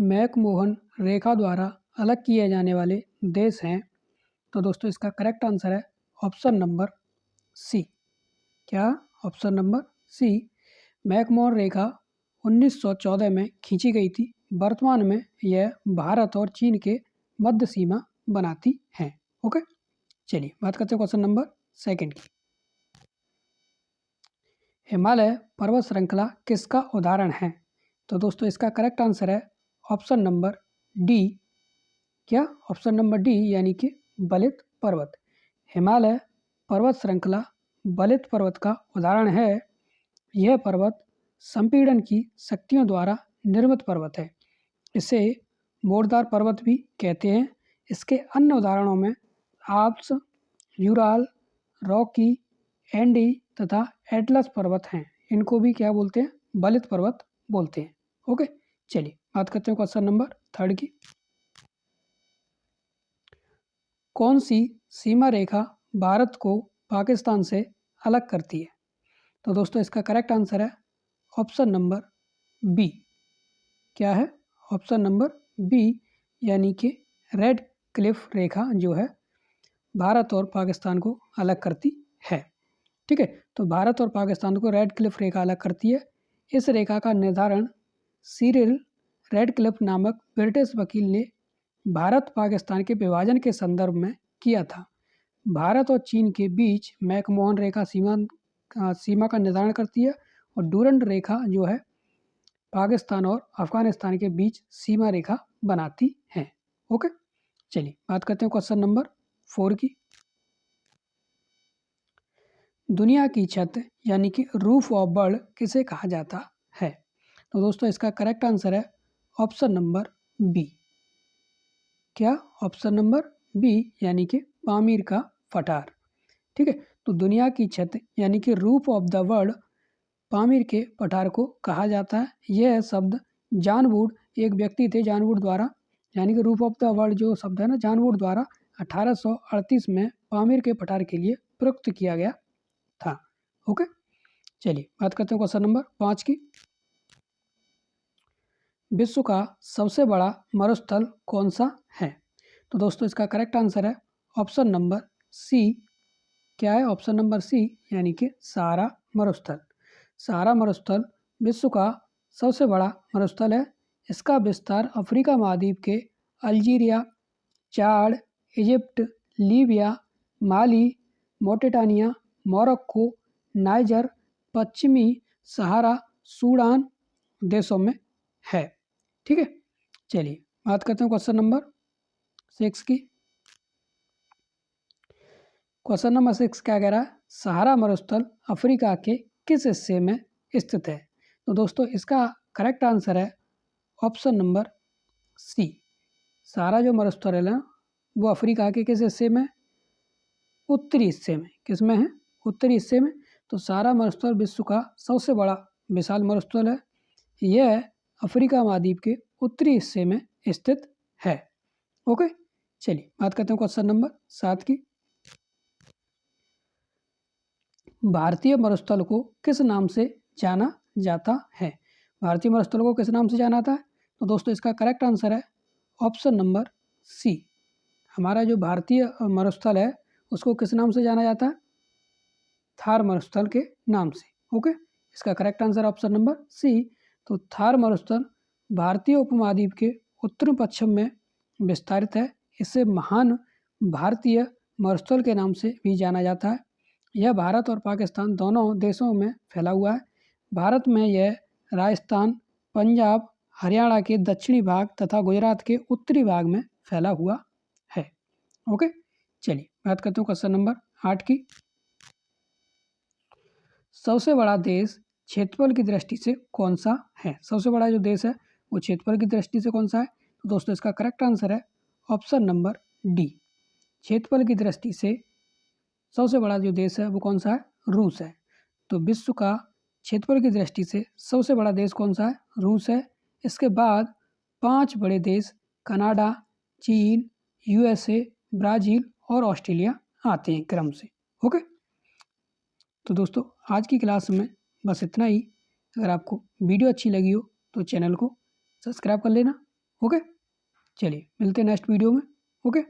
McMahon रेखा द्वारा अलग किए जाने वाले देश हैं? तो दोस्तों इसका करेक्ट आंसर है ऑप्शन नंबर सी। क्या? Option number C. मैकमोहन रेखा 1914 में खींची गई थी। वर्तमान में यह भारत और चीन के मध्य सीमा बनाती है। ओके, चलिए बात करते हैं क्वेश्चन नंबर सेकंड की। हिमालय पर्वत श्रृंखला किसका उदाहरण है? तो दोस्तों इसका करेक्ट आंसर है ऑप्शन नंबर डी। क्या? ऑप्शन नंबर डी यानी कि बलित पर्वत। हिमालय पर्वत श्रृंखला बलित पर्वत का उदाहरण है। यह पर्वत संपीड़न की शक्तियों द्वारा निर्मित पर्वत है। इसे मोरदार पर्वत भी कहते हैं। इसके अन्य उदाहरणों में आल्प्स, यूराल, रॉकी, एंडी तथा एटलस पर्वत हैं। इनको भी क्या बोलते हैं? बलित पर्वत बोलते हैं। ओके, चलिए बात करते हैं क्वेश्चन नंबर थर्ड की। कौन सी सीमा रेखा भारत को पाकिस्तान से अलग करती है? तो दोस्तों इसका करेक्ट आंसर है ऑप्शन नंबर बी। क्या है? ऑप्शन नंबर बी यानी कि रेड क्लिफ रेखा जो है भारत और पाकिस्तान को अलग करती है। ठीक है, तो भारत और पाकिस्तान को रेड क्लिफ रेखा अलग करती है। इस रेखा का निर्धारण सिरिल रेडक्लिफ नामक ब्रिटिश वकील ने भारत पाकिस्तान के विभाजन के संदर्भ में किया था। भारत और चीन के बीच मैकमोहन रेखा सीमा का निर्धारण करती है और डूरंड रेखा जो है पाकिस्तान और अफगानिस्तान के बीच सीमा रेखा बनाती है। ओके, चलिए बात करते हैं क्वेश्चन नंबर 4 की। दुनिया की छत यानी कि रूफ ऑफ वर्ल्ड किसे कहा जाता है? तो दोस्तों इसका करेक्ट आंसर है ऑप्शन नंबर बी। क्या? ऑप्शन नंबर बी यानी कि पामीर का पठार। ठीक है, तो दुनिया की छत यानी कि roof of the world Pamir के पठार को कहा जाता है। यह शब्द जॉन वुड एक व्यक्ति थे, जॉन वुड द्वारा, यानी कि रूफ ऑफ द वर्ल्ड जो शब्द है ना, जॉन वुड द्वारा 1838 में पामीर के पठार के लिए प्रयुक्त किया गया था। ओके, चलिए बात करते हैं क्वेश्चन नंबर 5 की। विश्व का सबसे बड़ा मरुस्थल कौन सा है? तो दोस्तों इसका करेक्ट आंसर है ऑप्शन नंबर सी। क्या है? ऑप्शन नंबर सी यानी कि सहारा मरुस्थल। सहारा मरुस्थल विश्व का सबसे बड़ा मरुस्थल है। इसका विस्तार अफ्रीका महाद्वीप के अल्जीरिया, चाड, इजिप्ट, लीबिया, माली, मोरिटानिया, मोरक्को, नाइजर, पश्चिमी सहारा, सूडान देशों में है। ठीक है, चलिए बात करते हैं क्वेश्चन नंबर 6 की। क्वेश्चन नंबर 6 क्या कह रहा है? सहारा मरुस्थल अफ्रीका के किस हिस्से में स्थित है? तो दोस्तों इसका करेक्ट आंसर है ऑप्शन नंबर सी। सहारा जो मरुस्थल है ना वो अफ्रीका के किस हिस्से में? उत्तरी हिस्से में। किस में है? उत्तरी हिस्से में। तो सहारा मरुस्थल विश्व का सबसे बड़ा विशाल मरुस्थल है। यह अफ्रीका महाद्वीप के उत्तरी हिस्से में स्थित है। ओके, चलिए बात करते हैं क्वेश्चन नंबर 7 की। भारतीय मरुस्थल को किस नाम से जाना जाता है? भारतीय मरुस्थल को किस नाम से जाना जाता है? तो दोस्तों इसका करेक्ट आंसर है ऑप्शन नंबर सी। हमारा जो भारतीय मरुस्थल है उसको किस नाम से जाना जाता है? थार मरुस्थल के नाम से। ओके, इसका correct answer option number C. तो थार मरुस्थल भारतीय उपमहाद्वीप के उत्तर पश्चिम में विस्तारित है। इसे महान भारतीय मरुस्थल के नाम से भी जाना जाता है। यह भारत और पाकिस्तान दोनों देशों में फैला हुआ है। भारत में यह राजस्थान, पंजाब, हरियाणा के दक्षिणी भाग तथा गुजरात के उत्तरी भाग में फैला हुआ है। ओके, चलिए बात करते हैं क्वेश्चन नंबर 8 की। सबसे बड़ा देश क्षेत्रफल की दृष्टि से कौन सा है? सबसे बड़ा जो देश है वो क्षेत्रफल की दृष्टि से कौन सा है? तो दोस्तों इसका करेक्ट आंसर है ऑप्शन नंबर डी। क्षेत्रफल की दृष्टि से सबसे बड़ा जो देश है वो कौन सा है? रूस है। तो विश्व का क्षेत्रफल की दृष्टि से सबसे बड़ा देश कौन सा है? रूस है। इसके बाद 5 बड़े देश कनाडा, चीन, यूएसए, ब्राज़ील और ऑस्ट्रेलिया आते हैं क्रम से। ओके, तो दोस्तों आज की क्लास में बस इतना ही। अगर आपको वीडियो अच्छी लगी हो तो चैनल को सब्सक्राइब कर लेना। ओके, चलिए मिलते हैं नेक्स्ट वीडियो में। ओके।